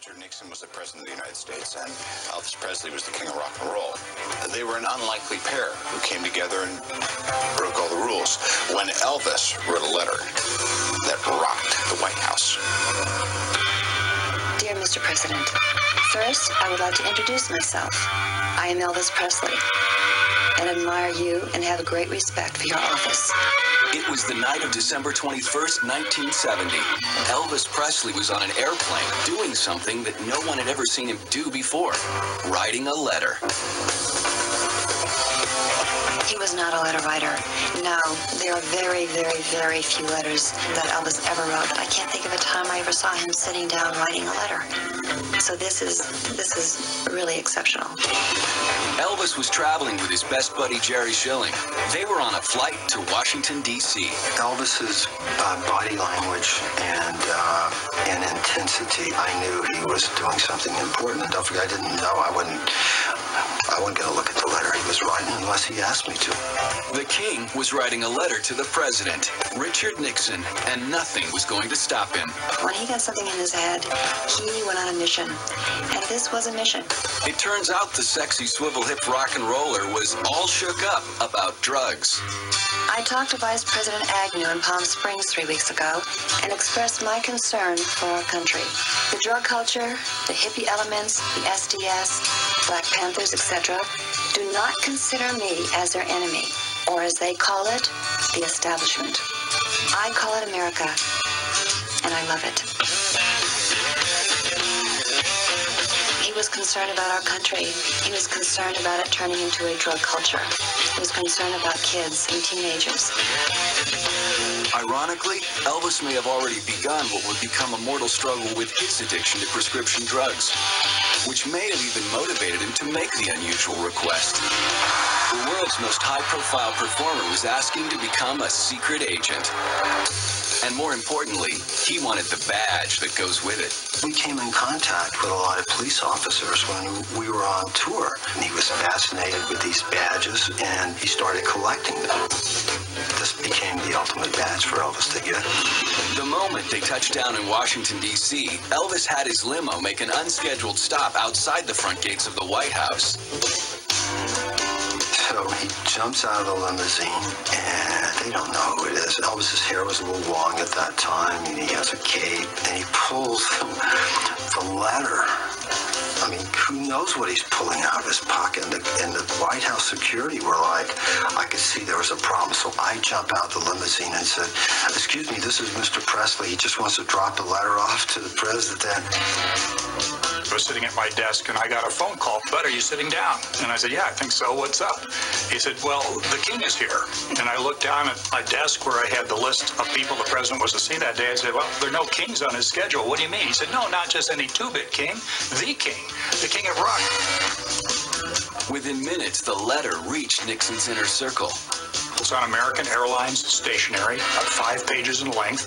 Richard Nixon was the president of the United States and Elvis Presley was the king of rock and roll. They were an unlikely pair who came together and broke all the rules when Elvis wrote a letter that rocked the White House. Dear Mr. President, first, I would like to introduce myself. I am Elvis Presley and admire you and have a great respect for your office. It was the night of December 21st, 1970. Elvis Presley was on an airplane doing something that no one had ever seen him do before, writing a letter. He was not a letter writer. No, there are very, very, very few letters that Elvis ever wrote. I can't think of a time I ever saw him sitting down writing a letter. So this is really exceptional. Elvis was traveling with his best buddy Jerry Schilling. They were on a flight to Washington, D.C. Elvis's body language and intensity, I knew he was doing something important. And don't forget, I didn't know. I wasn't going to look at the letter he was writing unless he asked me to. The king was writing a letter to the president, Richard Nixon, and nothing was going to stop him. When he got something in his head, he went on a mission. And this was a mission. It turns out the sexy swivel-hipped rock and roller was all shook up about drugs. I talked to Vice President Agnew in Palm Springs 3 weeks ago and expressed my concern for our country. The drug culture, the hippie elements, the SDS, Black Panthers, etc., do not consider me as their enemy, or as they call it, the establishment. I call it America, and I love it. He was concerned about our country. He was concerned about it turning into a drug culture. He was concerned about kids and teenagers. Ironically, Elvis may have already begun what would become a mortal struggle with his addiction to prescription drugs, which may have even motivated him to make the unusual request. The world's most high-profile performer was asking to become a secret agent. And more importantly, he wanted the badge that goes with it. We came in contact with a lot of police officers when we were on tour. And he was fascinated with these badges, and he started collecting them. This became the ultimate badge for Elvis to get. The moment they touched down in Washington, D.C., Elvis had his limo make an unscheduled stop outside the front gates of the White House. So he jumps out of the limousine, and they don't know who it is. Elvis's hair was a little long at that time, and he has a cape, and he pulls the letter. I mean, who knows what he's pulling out of his pocket? And the White House security were like, I could see there was a problem. So I jump out the limousine and said, excuse me, this is Mr. Presley. He just wants to drop a letter off to the president. I was sitting at my desk and I got a phone call. Bud, are you sitting down? And I said, yeah, I think so. What's up? He said, well, the king is here. And I looked down at my desk where I had the list of people the president was to see that day. I said, well, there are no kings on his schedule. What do you mean? He said, no, not just any two-bit king, the king of rock. Within minutes, the letter reached Nixon's inner circle. It's on American Airlines stationery, about 5 pages in length.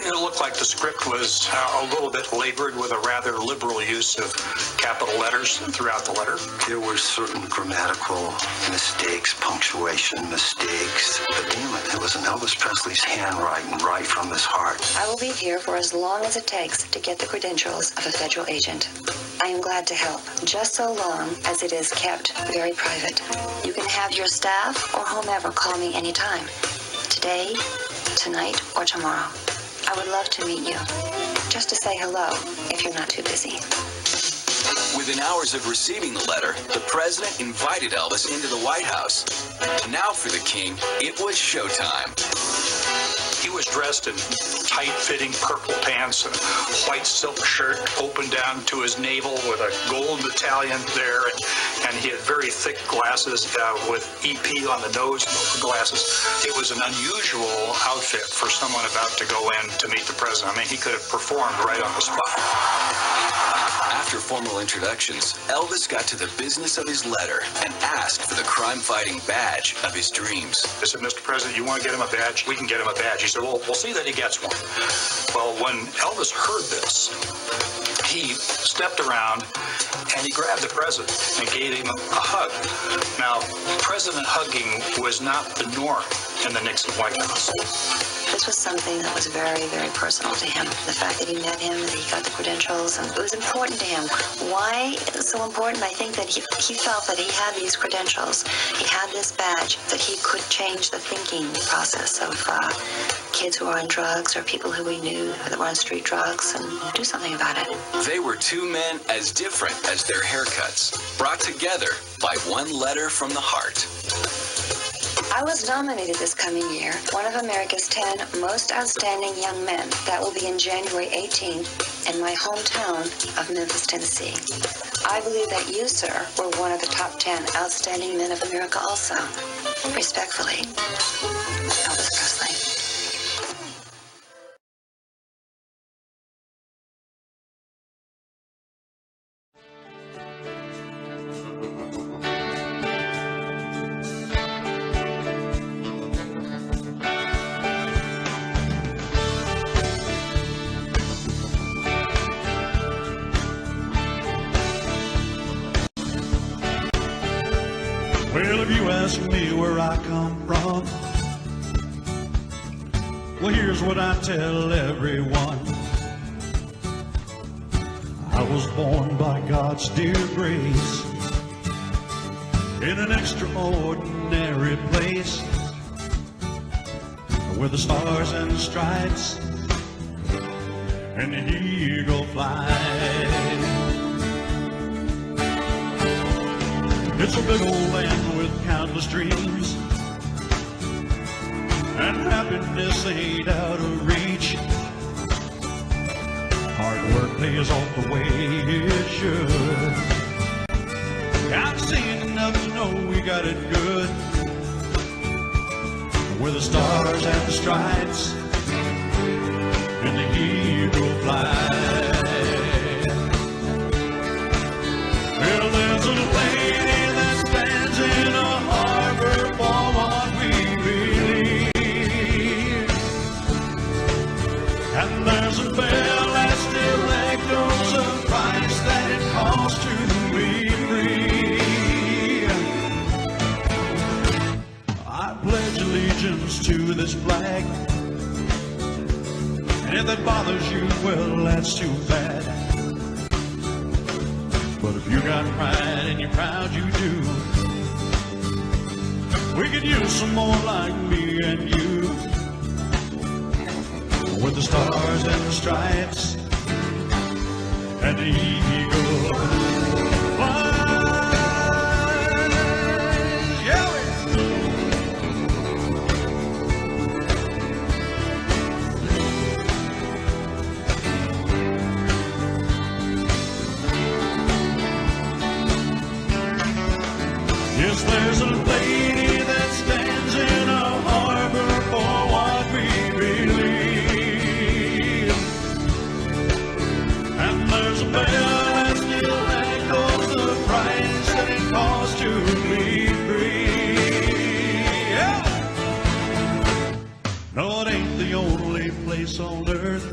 It looked like the script was a little bit labored with a rather liberal use of capital letters throughout the letter. There were certain grammatical mistakes, punctuation mistakes, but damn it was in Elvis Presley's handwriting, right from his heart. I will be here for as long as it takes to get the credentials of a federal agent. I am glad to help, just so long as it is kept very private. You can have your staff or whomever call me anytime. Today, tonight, or tomorrow. I would love to meet you. Just to say hello, if you're not too busy. Within hours of receiving the letter, the president invited Elvis into the White House. Now for the king, it was showtime. He was dressed in tight-fitting purple pants and a white silk shirt open down to his navel with a gold medallion there, and he had very thick glasses with EP on the nose glasses. It was an unusual outfit for someone about to go in to meet the president. I mean, he could have performed right on the spot. After formal introductions, Elvis got to the business of his letter and asked for the crime-fighting badge of his dreams. I said, Mr. President, you want to get him a badge? We can get him a badge. He said, well, we'll see that he gets one. Well, when Elvis heard this, he stepped around and he grabbed the president and gave him a hug. Now, president hugging was not the norm in the Nixon White House. This was something that was very, very personal to him. The fact that he met him, that he got the credentials, and it was important to him. Why so important? I think that he felt that he had these credentials, he had this badge, that he could change the thinking process of kids who were on drugs or people who we knew that were on street drugs and do something about it. They were two men as different as their haircuts, brought together by one letter from the heart. I was nominated this coming year, one of America's 10 most outstanding young men. That will be in January 18th in my hometown of Memphis, Tennessee. I believe that you, sir, were one of the top 10 outstanding men of America also. Respectfully, Elvis Presley. Well, if you ask me where I come from, well, here's what I tell everyone. I was born by God's dear grace in an extraordinary place where the stars and stripes and the eagle flies. It's a big old land with countless dreams, and happiness ain't out of reach. Hard work pays off the way it should. I've seen enough to know we got it good, where the stars and the stripes and the eagle fly. Well, there's a lady that stands in a harbor for what we believe, and there's a bell that still echoes the price that it costs to be free. I pledge allegiance to this flag, and if that bothers you, well, that's too bad. But if you got pride and you're proud you do, we could use some more like me and you, with the stars and the stripes and the eagle flies. Yeah, yes, there's a lady that stands in a harbor for what we believe, and there's a bell that still echoes the price that it costs to be free. Yeah. No, it ain't the only place on earth,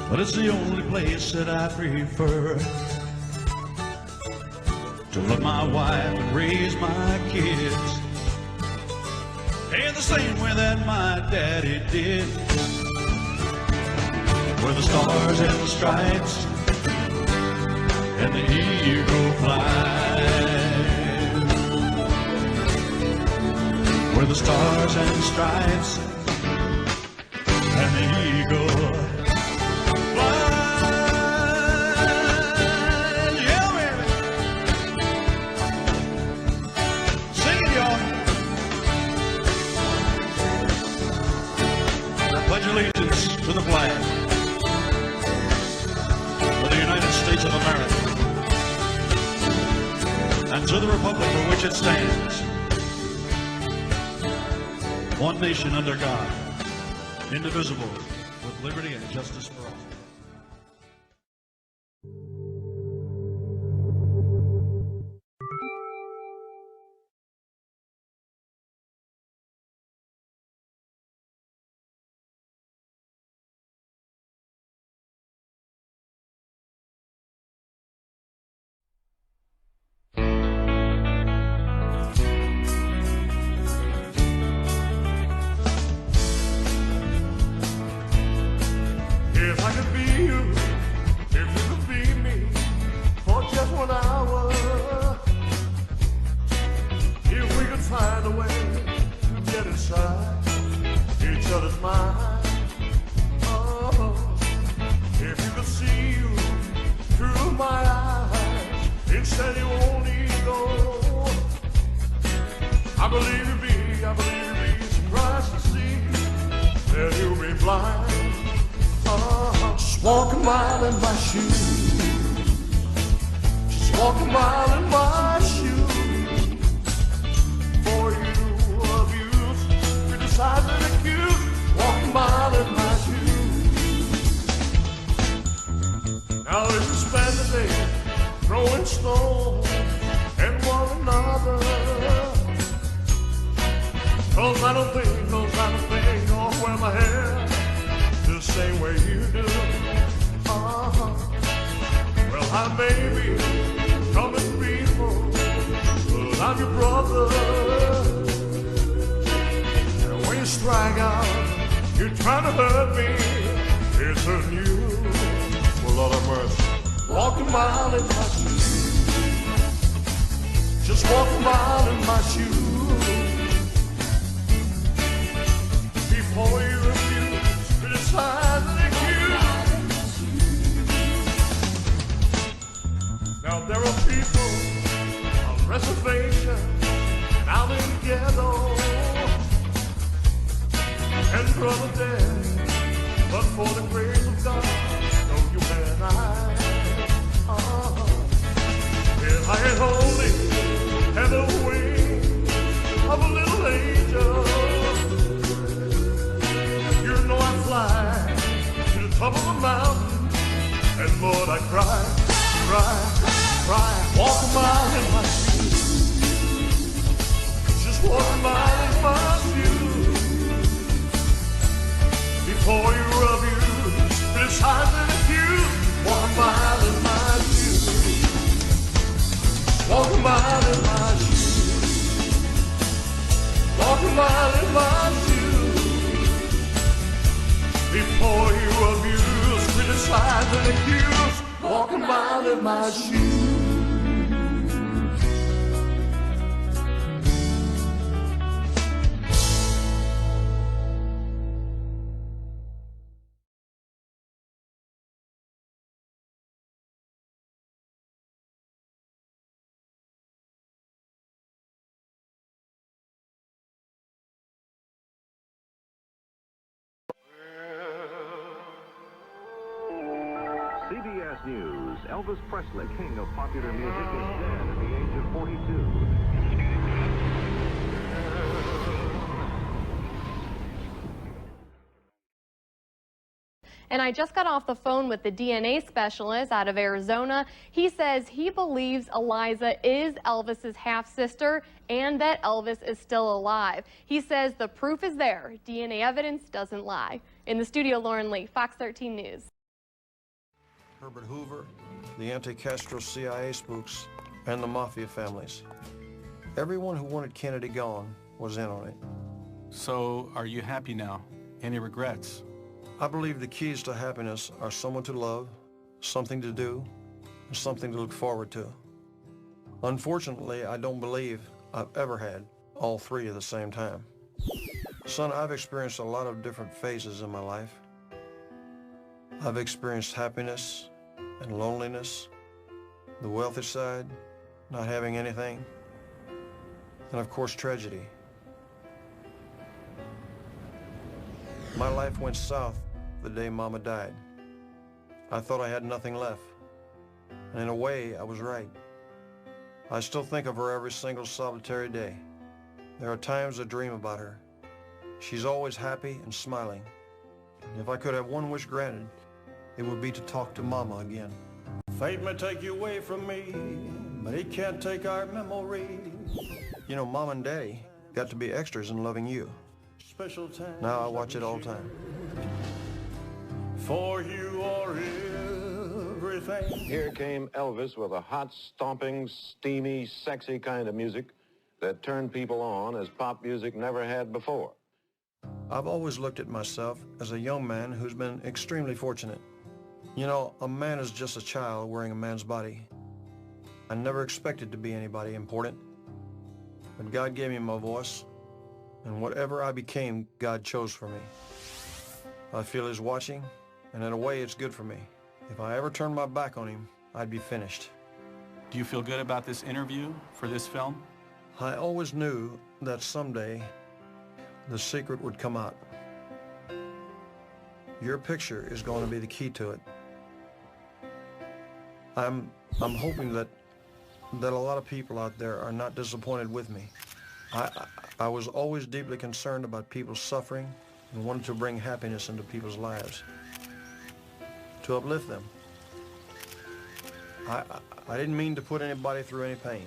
but it's the only place that I prefer to love my wife and raise my kids in the same way that my daddy did, where the stars and the stripes and the eagle fly, where the stars and the stripes and the eagle fly. Pledge allegiance to the flag of the United States of America and to the republic for which it stands, one nation under God, indivisible, with liberty and justice for all. love is mine. Oh, if you could see you through my eyes, instead you won't go. I believe you'd be surprised to see that you'll be blind. Just walk a mile in my shoes. Just walk a mile in my shoes. For you abuse, criticize and accuse. Walk a mile in my shoes. Now if you spend the day throwing stones at one another, 'cause I don't think I'll wear my hair the same way you do. Well, I may be coming people, but I'm your brother. And when you strike out, you're trying to hurt me. It's hurting you. Well, Lord have mercy. Walk a mile in my shoes. Just walk a mile in my shoes. Before you refuse, criticize and accuse. Now there are people on reservations and out in the ghetto and brother dead, but for the grace of God, no you and I. If I ain't holy and the wings of a little angel, you know I fly to the top of a mountain, and Lord I cry, walk a mile in my shoes. Just walk a mile in my shoes. Before you abuse, criticize and accuse, walk a mile in my shoes. Walk a mile in my shoes. Walk a mile in my shoes. Before you abuse, criticize and accuse, walk a mile in my shoes. CBS News, Elvis Presley, king of popular music, is dead at the age of 42. And I just got off the phone with the DNA specialist out of Arizona. He says he believes Eliza is Elvis's half-sister and that Elvis is still alive. He says the proof is there. DNA evidence doesn't lie. In the studio, Lauren Lee, Fox 13 News. Herbert Hoover, the anti-Castro CIA spooks, and the mafia families. Everyone who wanted Kennedy gone was in on it. So, are you happy now? Any regrets? I believe the keys to happiness are someone to love, something to do, and something to look forward to. Unfortunately, I don't believe I've ever had all three at the same time. Son, I've experienced a lot of different phases in my life. I've experienced happiness and loneliness, the wealthy side, not having anything, and of course tragedy. My life went south the day Mama died. I thought I had nothing left, and in a way I was right. I still think of her every single solitary day. There are times I dream about her. She's always happy and smiling. If I could have one wish granted, it would be to talk to Mama again. Fate may take you away from me, but it can't take our memories. You know, Mom and Daddy got to be extras in loving you. Now I watch it all the time. For you are everything. Here came Elvis with a hot, stomping, steamy, sexy kind of music that turned people on as pop music never had before. I've always looked at myself as a young man who's been extremely fortunate. You know, a man is just a child wearing a man's body. I never expected to be anybody important, but God gave me my voice, and whatever I became, God chose for me. I feel he's watching, and in a way it's good for me. If I ever turned my back on him, I'd be finished. Do you feel good about this interview for this film? I always knew that someday the secret would come out. Your picture is going to be the key to it. I'm hoping that a lot of people out there are not disappointed with me. I was always deeply concerned about people's suffering and wanted to bring happiness into people's lives, to uplift them. I didn't mean to put anybody through any pain.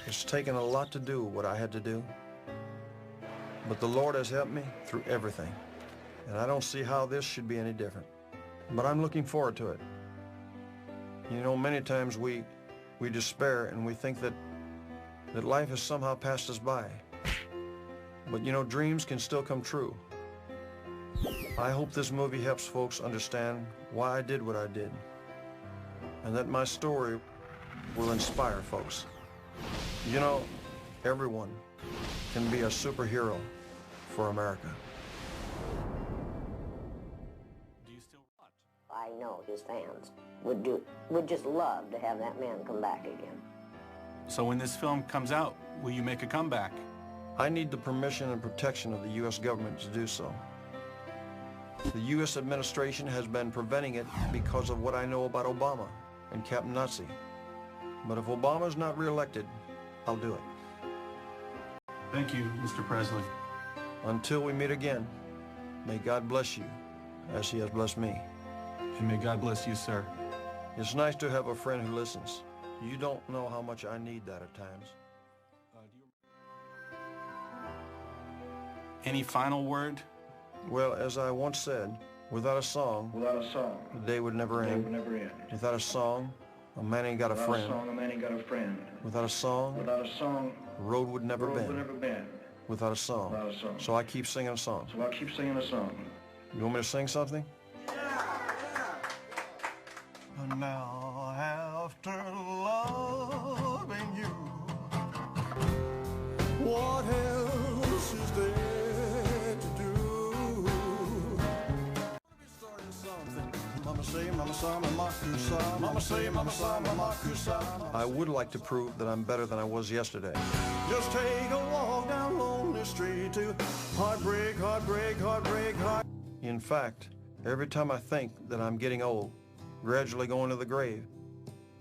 It's taken a lot to do what I had to do, but the Lord has helped me through everything, and I don't see how this should be any different. But I'm looking forward to it. You know, many times we despair and we think that life has somehow passed us by. But you know, dreams can still come true. I hope this movie helps folks understand why I did what I did, and that my story will inspire folks. You know, everyone can be a superhero for America. Do you still watch? I know his fans would just love to have that man come back again. So when this film comes out, will you make a comeback? I need the permission and protection of the U.S. government to do so. The U.S. administration has been preventing it because of what I know about Obama and Captain Nazi. But if Obama's not reelected, I'll do it. Thank you, Mr. Presley. Until we meet again, may God bless you as he has blessed me. And may God bless you, sir. It's nice to have a friend who listens. You don't know how much I need that at times. Any final word? Well, as I once said, without a song, the day would never end. Without a song, a man ain't got a friend. Without a song, the road would never bend. Without a song. So I keep singing a song. You want me to sing something? And now after loving you, what else is there to do? Mama say, mama sa, mama kusa. Mama say, mama sa, mama kusa. I would like to prove that I'm better than I was yesterday. Just take a walk down lonely street to heartbreak, heartbreak, heartbreak, heart. In fact, every time I think that I'm getting old, gradually going to the grave,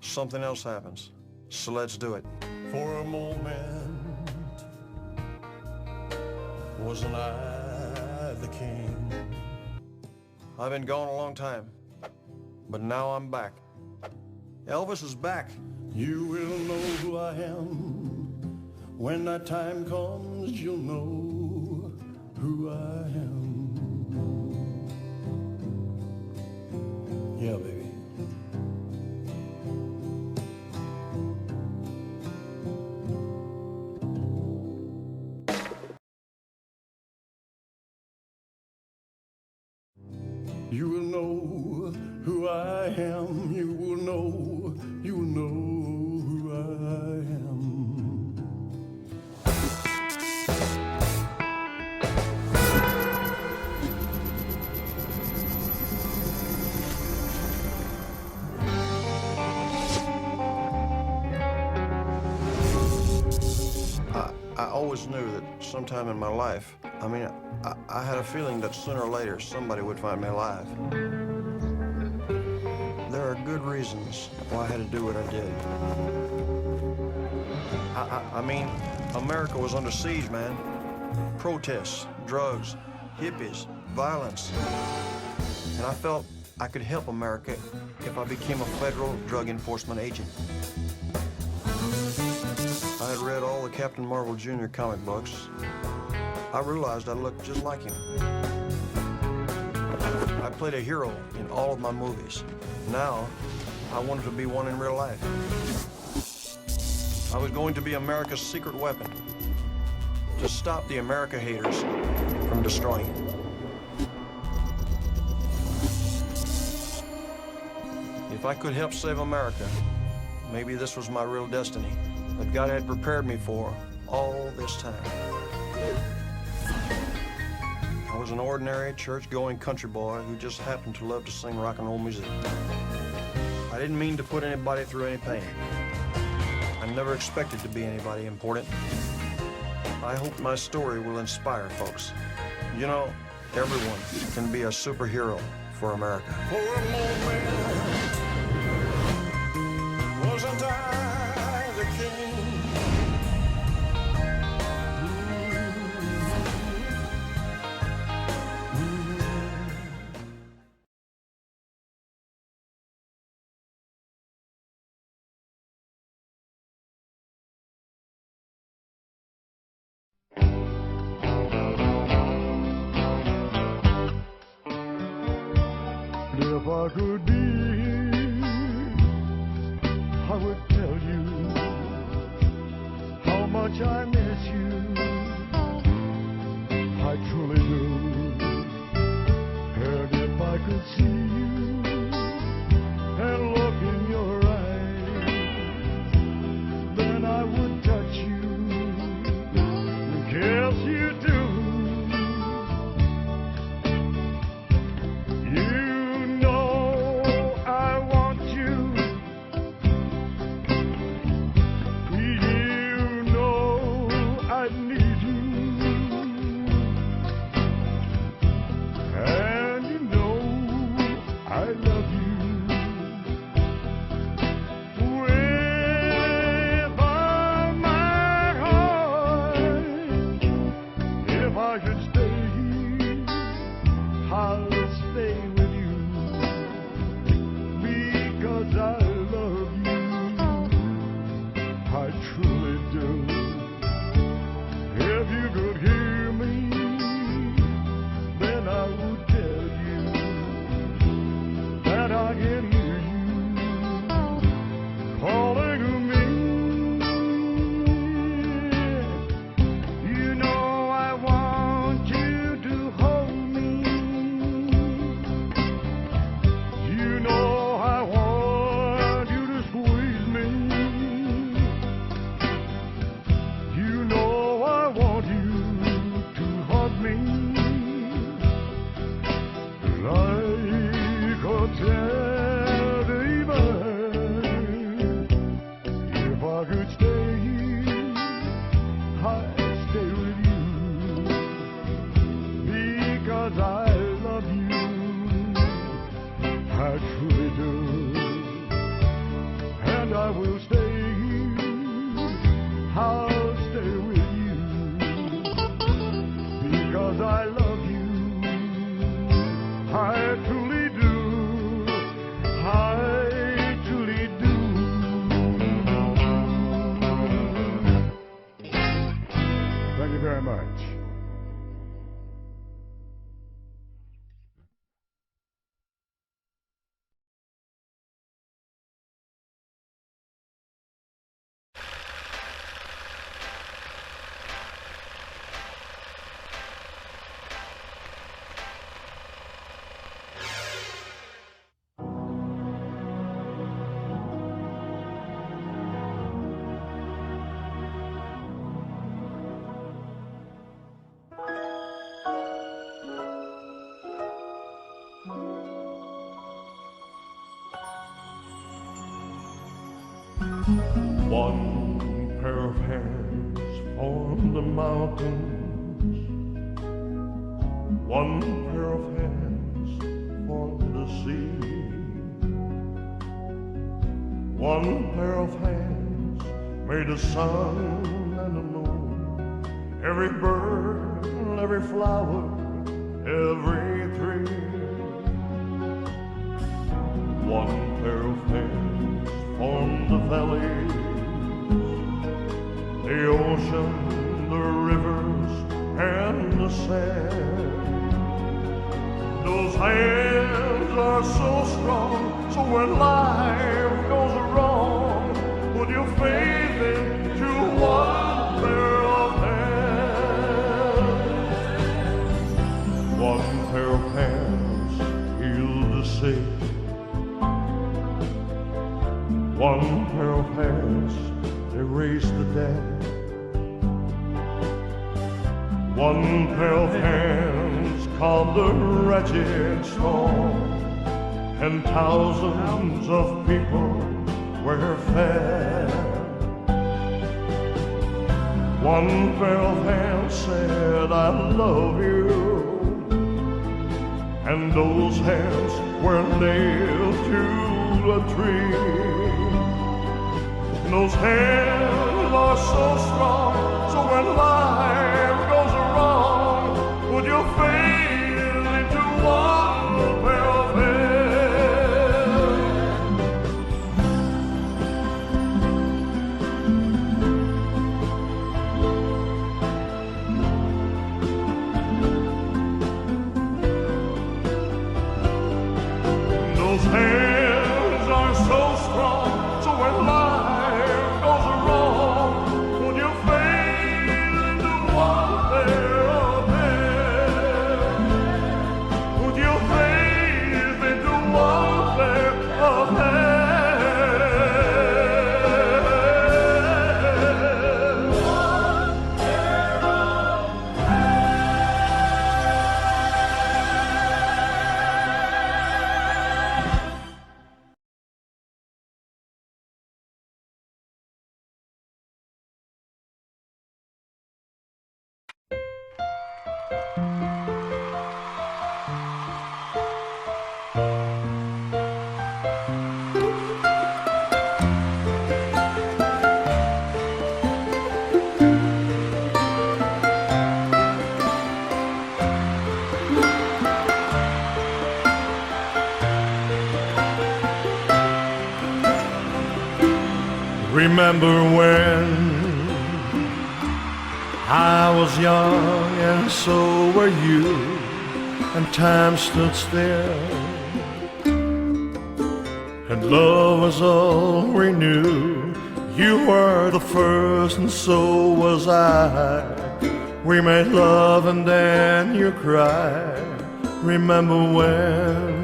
something else happens. So let's do it. For a moment, wasn't I the king? I've been gone a long time, but now I'm back. Elvis is back. You will know who I am. When that time comes, you'll know who I am. Yeah, baby. You will know who I am. You will know who I am. I always knew that sometime in my life, I had a feeling that sooner or later somebody would find me alive. There are good reasons why I had to do what I did. America was under siege, man. Protests, drugs, hippies, violence. And I felt I could help America if I became a federal drug enforcement agent. I had read all the Captain Marvel Jr. comic books. I realized I looked just like him. I played a hero in all of my movies. Now, I wanted to be one in real life. I was going to be America's secret weapon to stop the America haters from destroying it. If I could help save America, maybe this was my real destiny that God had prepared me for all this time. was an ordinary church-going country boy who just happened to love to sing rock and roll music. I didn't mean to put anybody through any pain. I never expected to be anybody important. I hope my story will inspire folks. You know, everyone can be a superhero for America. For a moment, wasn't I the king? If I could be here, I would tell you how much I miss you. I truly do. And if I could see you and look in your eyes, then I would touch you and kiss you too. One pair of hands on the mountains, one pair of hands on the sea, one pair of hands made the sun and the moon, every bird, every flower, every tree. One pair of hands formed the valleys, the ocean, the rivers, and the sand. Those hands are so strong, so when life goes wrong, put your faith into one pair of hands. One pair of hands healed the sick, one pair of hands, they raised the dead. One pair of hands calmed the wretched storm, and thousands of people were fed. One pair of hands said, I love you, and those hands were nailed to the tree. Those hands are so strong, so when life goes wrong, would you fade into one pair of hands? Those hands are so strong, so when life goes wrong, would you fade into one pair of hands? Would you fade into one pair of hands? One pair of Remember when I was young and so were you, and time stood still, and love was all we knew. You were the first and so was I. We made love and then you cried. Remember when?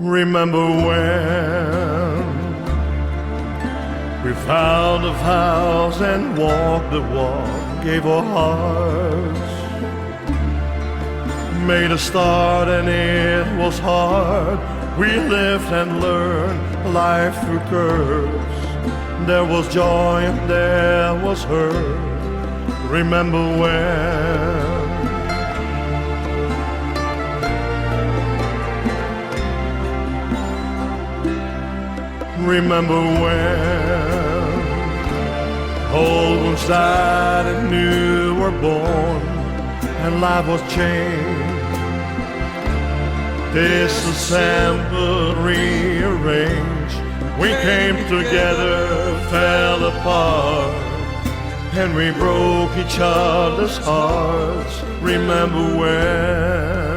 Remember when we found a house and walked the walk, gave our hearts, made a start and it was hard. We lived and learned life through curves. There was joy and there was hurt. Remember when? Remember when old ones died and new were born, and life was changed, disassembled, rearranged. We came together, fell apart, and we broke each other's hearts. Remember when?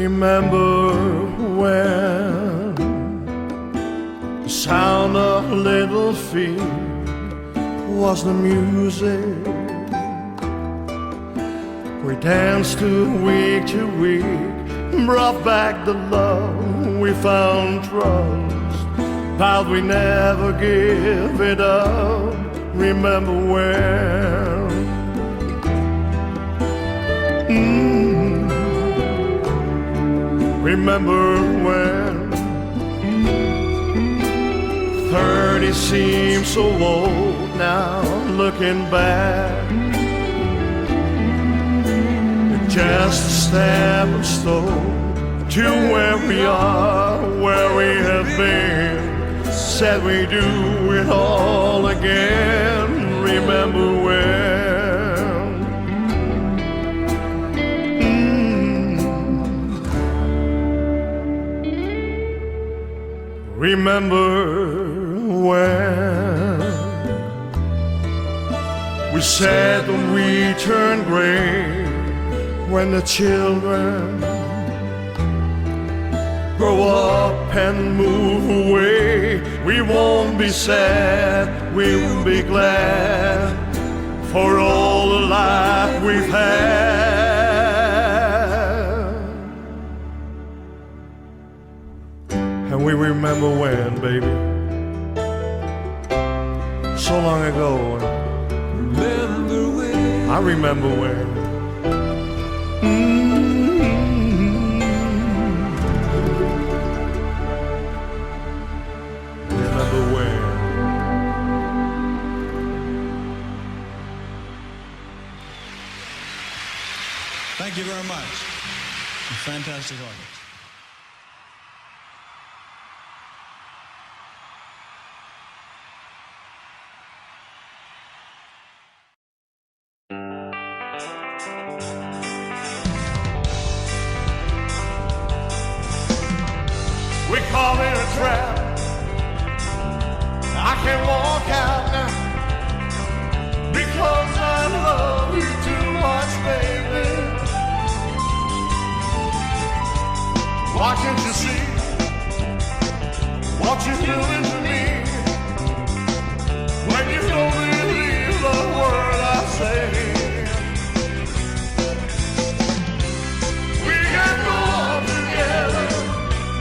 Remember when the sound of little feet was the music we danced to week, brought back the love we found trust, vowed we never give it up. Remember when? Remember when 30 seems so old now, looking back, it's just a stepping stone to where we are, where we have been. Said we do it all again. Remember when? Remember when we said when we turned gray, when the children grow up and move away, we won't be sad, we'll be glad for all the life we've had. And we remember when, baby, so long ago. Remember when? I remember when. Remember when. Thank you very much. A fantastic audience. We call it a trap. I can't walk out now because I love you too much, baby. Why can't you see what you're doing to me when you don't believe the word I say? We can go on together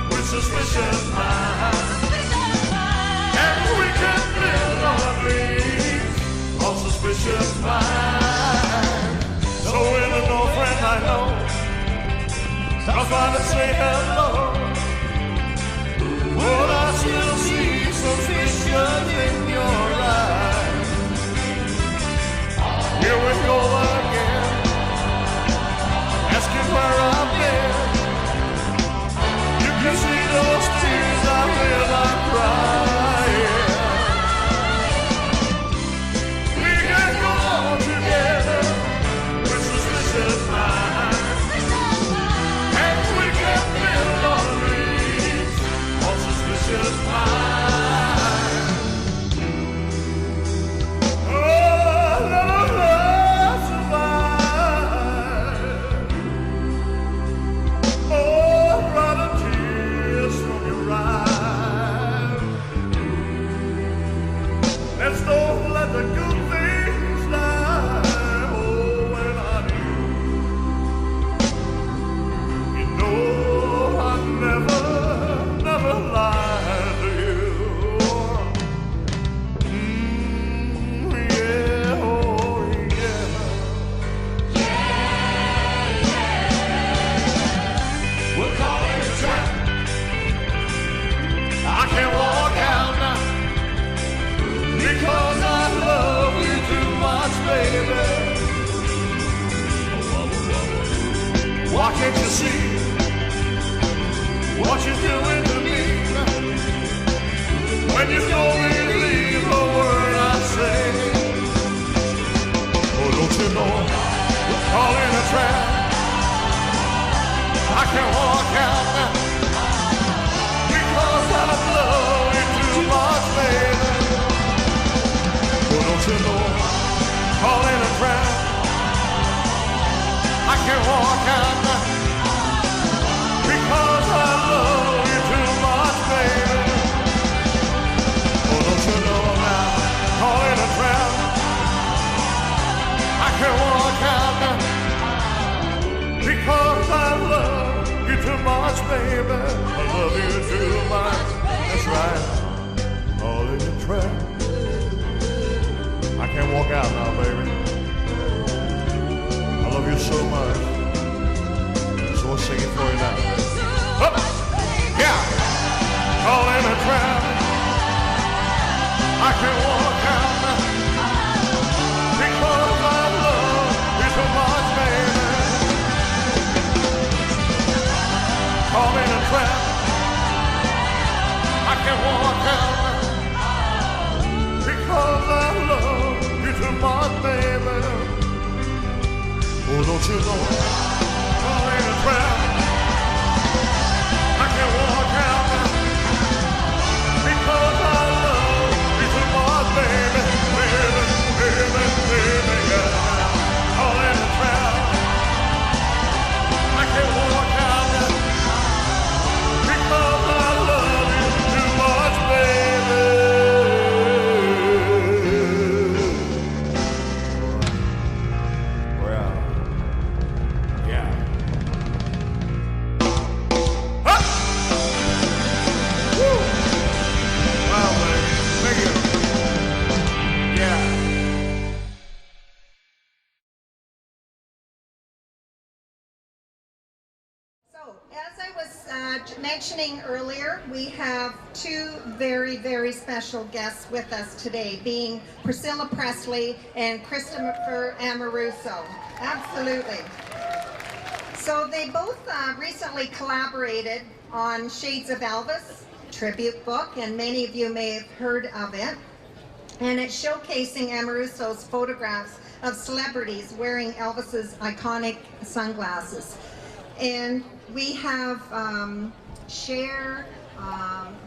with suspicious minds, and we can build our dreams on suspicious minds. So when there's no friend I know stop by to say hello, would I still see suspicion in your eyes? Here we go again, asking where I've been. You can see those tears I feel like crying. We can go on together with suspicious minds, and we can build our dreams on suspicious minds. Oh, never survive. Oh, brother, tears from your eyes. Let's don't let the good things die. Oh, when I do, you know I never, never lied to you. Yeah, oh yeah. We're calling it a trap. I can't walk out now because I love you too much, baby. Why can't you see what you're doing to me when you don't believe a word I say? Oh, don't you know we're calling a trap? I can't walk out now because I love you too much, baby. Oh, don't you know calling a trap? I can't walk out now because I love you too much, baby. Oh, don't you know now calling a trap? I can't walk out now because I love you too much, baby. I love you too much. That's right. Calling a trap. I can't walk out now, baby. I love you so much. So we'll sing it for you now. Up. Yeah. Calling a trap. I can't walk out now because I love you so much, baby. Calling a trap. I can't walk out because I love you too much, baby. Oh, don't you know calling a trap? I can't walk out As I was mentioning earlier, we have two very, very special guests with us today, being Priscilla Presley and Christopher Amoruso. Absolutely. So they both recently collaborated on Shades of Elvis tribute book, and many of you may have heard of it. And it's showcasing Amoruso's photographs of celebrities wearing Elvis's iconic sunglasses. And we have Cher,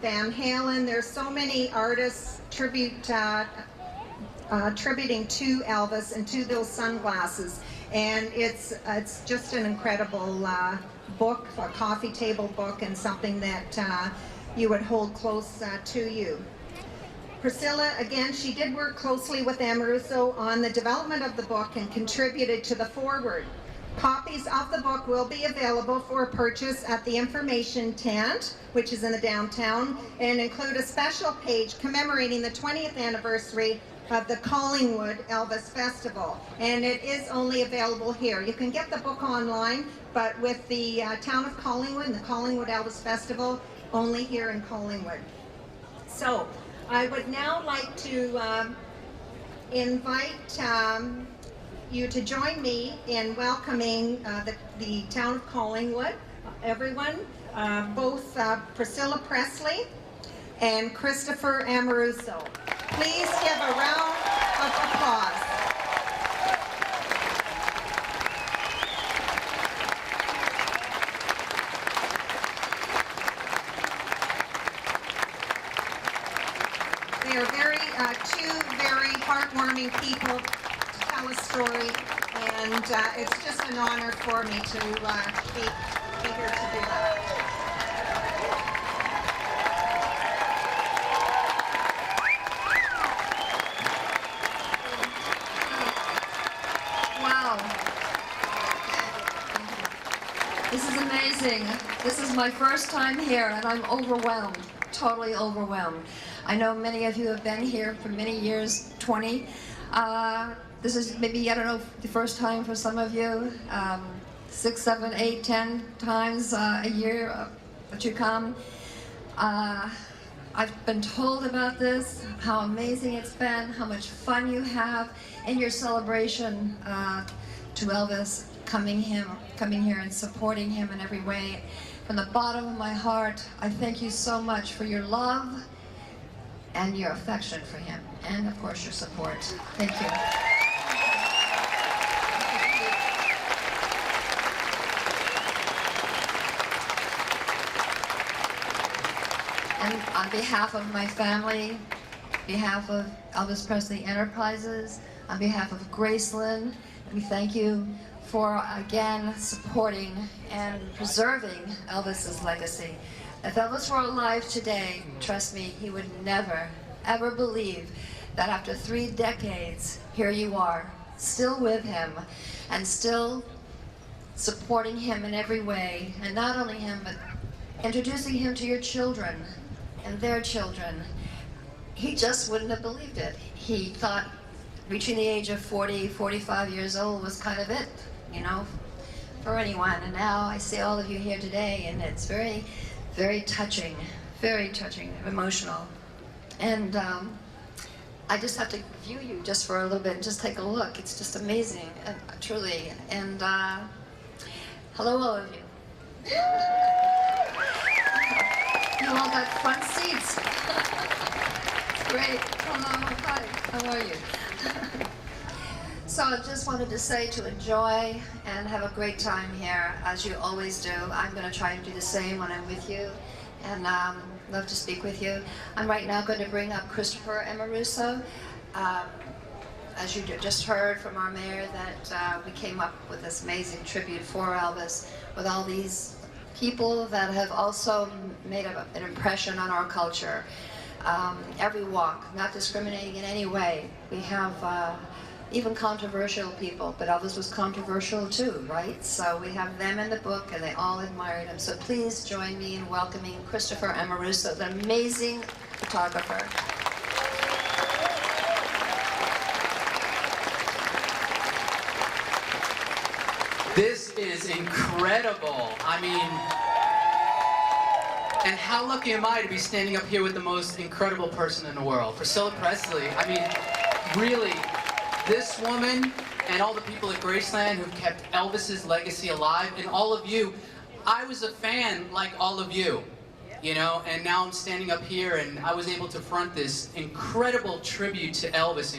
Van Halen. There's so many artists tributing to Elvis and to those sunglasses. And it's just an incredible book, a coffee table book, and something that you would hold close to you. Priscilla, again, she did work closely with Amoruso on the development of the book and contributed to the foreword. Copies of the book will be available for purchase at the information tent, which is in the downtown, and include a special page commemorating the 20th anniversary of the Collingwood Elvis Festival. And it is only available here. You can get the book online, but with the town of Collingwood and the Collingwood Elvis Festival, only here in Collingwood. So I would now like to invite you to join me in welcoming the town of Collingwood, everyone, both Priscilla Presley and Christopher Amoruso. Please give a round of applause. They are two very heartwarming people to tell a story, and it's just an honor for me to be here to do that. This is amazing. This is my first time here, and I'm overwhelmed, totally overwhelmed. I know many of you have been here for many years, 20. This is maybe, I don't know, the first time for some of you, 6, 7, 8, 10 times a year that you come. I've been told about this, how amazing it's been, how much fun you have in your celebration to Elvis, coming here and supporting him in every way. From the bottom of my heart, I thank you so much for your love and your affection for him, and of course your support. Thank you. And on behalf of my family, on behalf of Elvis Presley Enterprises, on behalf of Graceland, we thank you for, again, supporting and preserving Elvis's legacy. If Elvis were alive today, trust me, he would never, ever believe that after 3 decades, here you are, still with him, and still supporting him in every way, and not only him, but introducing him to your children and their children. He just wouldn't have believed it. He thought reaching the age of 40, 45 years old was kind of it, you know, for anyone. And now I see all of you here today, and it's very, very touching, emotional. And I just have to view you just for a little bit and just take a look. It's just amazing, truly. And hello, all of you. You all got front seats. Great. Hello, hi. How are you? So I just wanted to say to enjoy and have a great time here, as you always do. I'm going to try and do the same when I'm with you, and love to speak with you. I'm right now going to bring up Christopher Amoruso. As you just heard from our mayor, that we came up with this amazing tribute for Elvis with all these people that have also made an impression on our culture. Every walk, not discriminating in any way. We have even controversial people, but Elvis was controversial too, right? So we have them in the book, and they all admired him. So please join me in welcoming Christopher Amoruso, the amazing photographer. This is incredible. I mean, And how lucky am I to be standing up here with the most incredible person in the world, Priscilla Presley. I mean, really, this woman and all the people at Graceland who've kept Elvis's legacy alive, and all of you, I was a fan like all of you, you know, and now I'm standing up here and I was able to front this incredible tribute to Elvis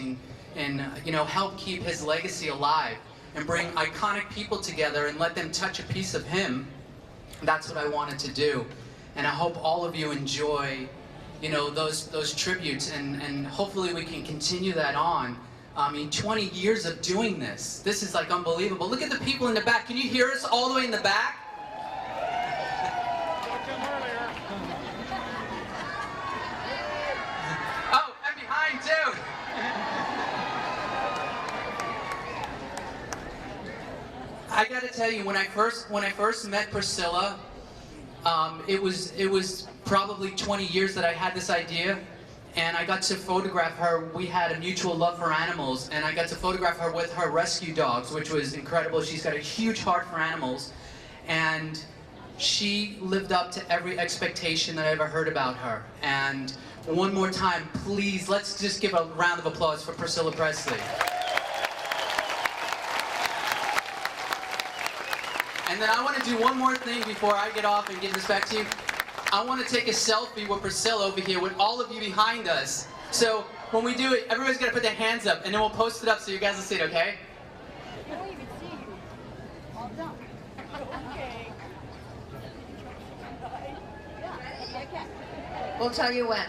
and you know, help keep his legacy alive and bring iconic people together and let them touch a piece of him. That's what I wanted to do. And I hope all of you enjoy, you know, those tributes, and hopefully we can continue that on. I mean, 20 years of doing this. This is like unbelievable. Look at the people in the back. Can you hear us all the way in the back? Oh, and behind too. I got to tell you, when I first met Priscilla, it was probably 20 years that I had this idea, and I got to photograph her. We had a mutual love for animals, and I got to photograph her with her rescue dogs, which was incredible. She's got a huge heart for animals, and she lived up to every expectation that I ever heard about her. And one more time, please, let's just give a round of applause for Priscilla Presley. And then I want to do one more thing before I get off and give this back to you. I want to take a selfie with Priscilla over here with all of you behind us. So when we do it, everybody's got to put their hands up, and then we'll post it up so you guys will see it, okay? I don't even see you. All done. Okay. We'll tell you when.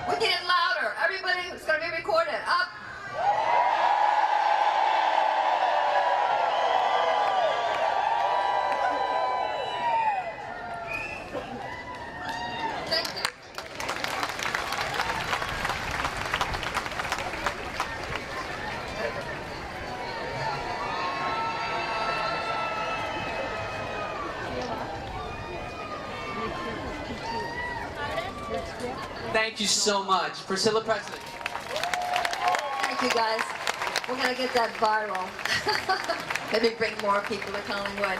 We get it louder. Everybody, it's going to be recorded. Up. Thank you. Thank you so much. Priscilla Presley. Thank you, guys. We're going to get that viral. Maybe bring more people to Collingwood.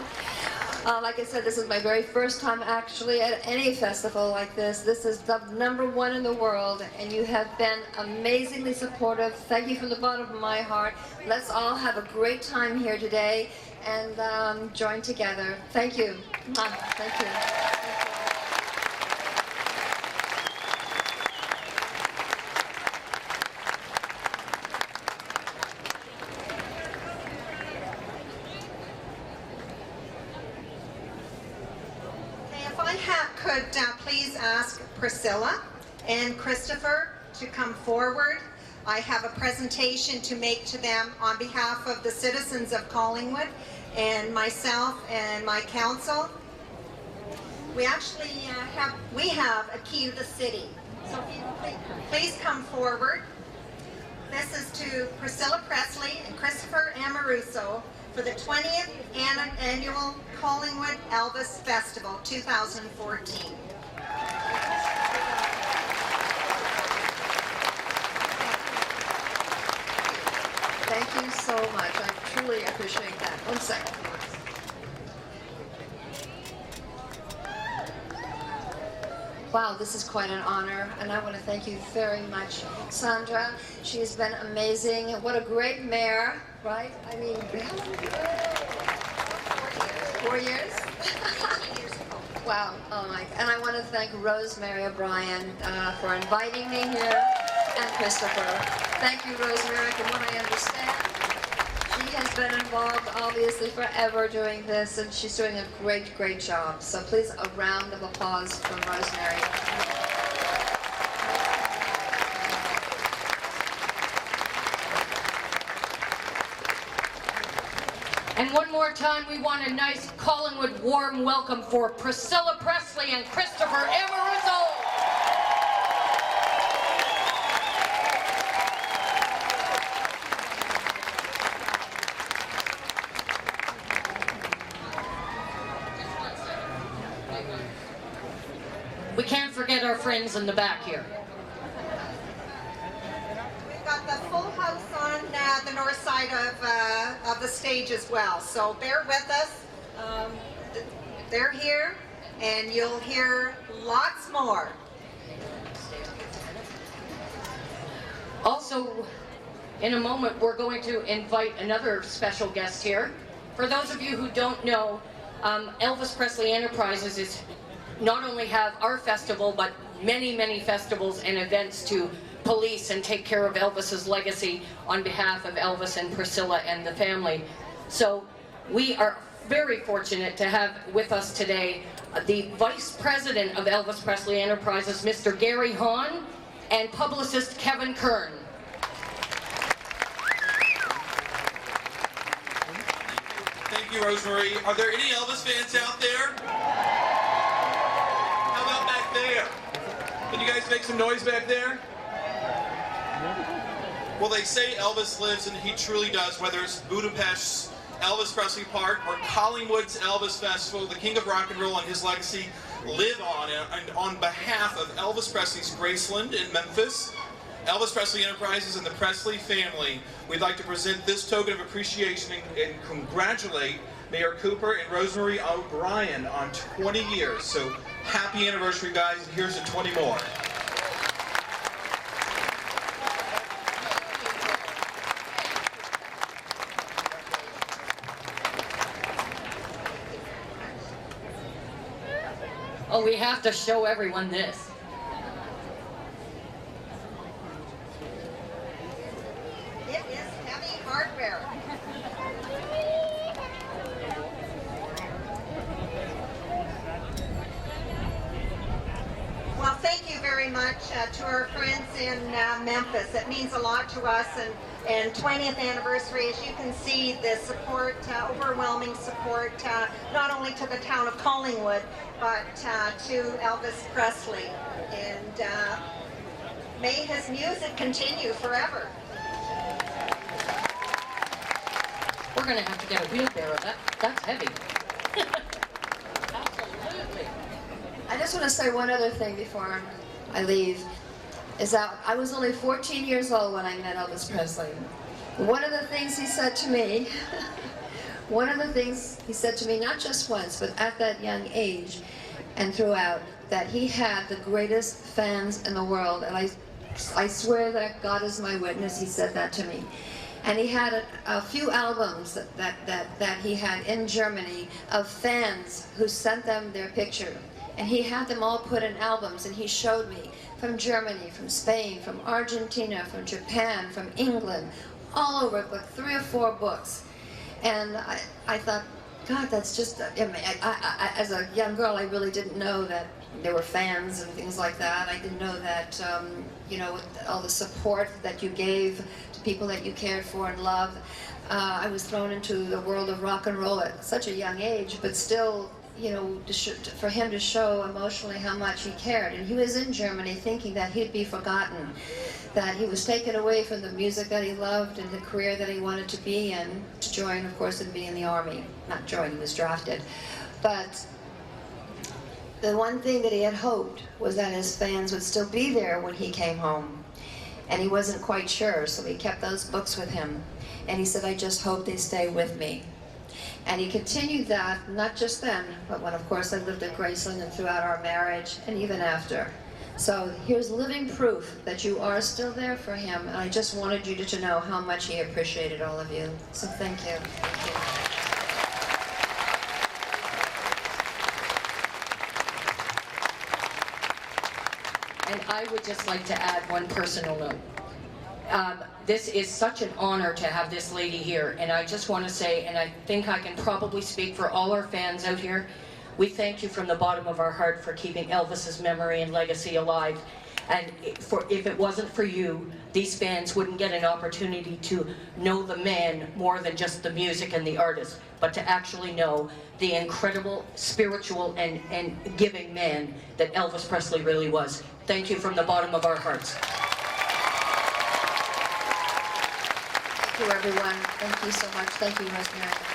Like I said, this is my very first time actually at any festival like this. This is the #1 in the world, and you have been amazingly supportive. Thank you from the bottom of my heart. Let's all have a great time here today and join together. Thank you. Thank you. If I could please ask Priscilla and Christopher to come forward. I have a presentation to make to them on behalf of the citizens of Collingwood and myself and my council. We actually have a key to the city. So if you please come forward. This is to Priscilla Presley and Christopher Amoruso for the 20th annual Collingwood Elvis Festival 2014. Thank you so much. I truly appreciate that. One second. Wow, this is quite an honor, and I want to thank you very much, Sandra. She has been amazing. What a great mayor, right? I mean, 4 years? Wow, oh my, and I want to thank Rosemary O'Brien for inviting me here, and Christopher. Thank you, Rosemary, from what I understand. She has been involved, obviously, forever doing this, and she's doing a great, great job. So please, a round of applause from Rosemary. And one more time, we want a nice Collingwood warm welcome for Priscilla Presley and Christopher Amoruso. we can't forget our friends in the back here. We've got the full house on the north side of the stage as well, so bear with us. They're here, and you'll hear lots more. Also, in a moment, we're going to invite another special guest here. For those of you who don't know, Elvis Presley Enterprises is not only have our festival, but many, many festivals and events to police and take care of Elvis's legacy on behalf of Elvis and Priscilla and the family. So we are very fortunate to have with us today the Vice President of Elvis Presley Enterprises, Mr. Gary Hahn, and publicist Kevin Kern. Thank you, Rosemary. Are there any Elvis fans out there? How about back there? Can you guys make some noise back there? Well, they say Elvis lives, and he truly does, whether it's Budapest's Elvis Presley Park or Collingwood's Elvis Festival. The King of Rock and Roll and his legacy live on. And on behalf of Elvis Presley's Graceland in Memphis, Elvis Presley Enterprises, and the Presley family, we'd like to present this token of appreciation and congratulate Mayor Cooper and Rosemary O'Brien on 20 years. So happy anniversary, guys, and here's to 20 more. Oh, we have to show everyone this. It is heavy hardware. Well, thank you very much to our friends in Memphis. It means a lot to us, and 20th anniversary, as you can see, the support, overwhelming support, not only to the town of Collingwood, but to Elvis Presley. And may his music continue forever. We're going to have to get a wheelbarrow. That's heavy. Absolutely. I just want to say one other thing before I leave, is that I was only 14 years old when I met Elvis Presley. One of the things he said to me, not just once, but at that young age and throughout, that he had the greatest fans in the world. And I swear that God is my witness, he said that to me. And he had a few albums that he had in Germany of fans who sent them their picture. And he had them all put in albums, and he showed me from Germany, from Spain, from Argentina, from Japan, from England, all over, like 3 or 4 books. And I thought, God, that's just, as a young girl, I really didn't know that there were fans and things like that. I didn't know that, you know, all the support that you gave to people that you cared for and loved. I was thrown into the world of rock and roll at such a young age, but still, you know, for him to show emotionally how much he cared. And he was in Germany thinking that he'd be forgotten, that he was taken away from the music that he loved and the career that he wanted to be in, to join, of course, and be in the army. Not join, he was drafted. But the one thing that he had hoped was that his fans would still be there when he came home. And he wasn't quite sure, so he kept those books with him. And he said, I just hope they stay with me. And he continued that, not just then, but when, of course, I lived at Graceland and throughout our marriage, and even after. So here's living proof that you are still there for him, and I just wanted you to know how much he appreciated all of you. So thank you. Thank you. And I would just like to add one personal note. This is such an honor to have this lady here, and I just want to say, and I think I can probably speak for all our fans out here, we thank you from the bottom of our heart for keeping Elvis's memory and legacy alive. And if it wasn't for you, these fans wouldn't get an opportunity to know the man more than just the music and the artist, but to actually know the incredible spiritual and giving man that Elvis Presley really was. Thank you from the bottom of our hearts. you, everyone. Thank you so much. Thank you, Rosemary.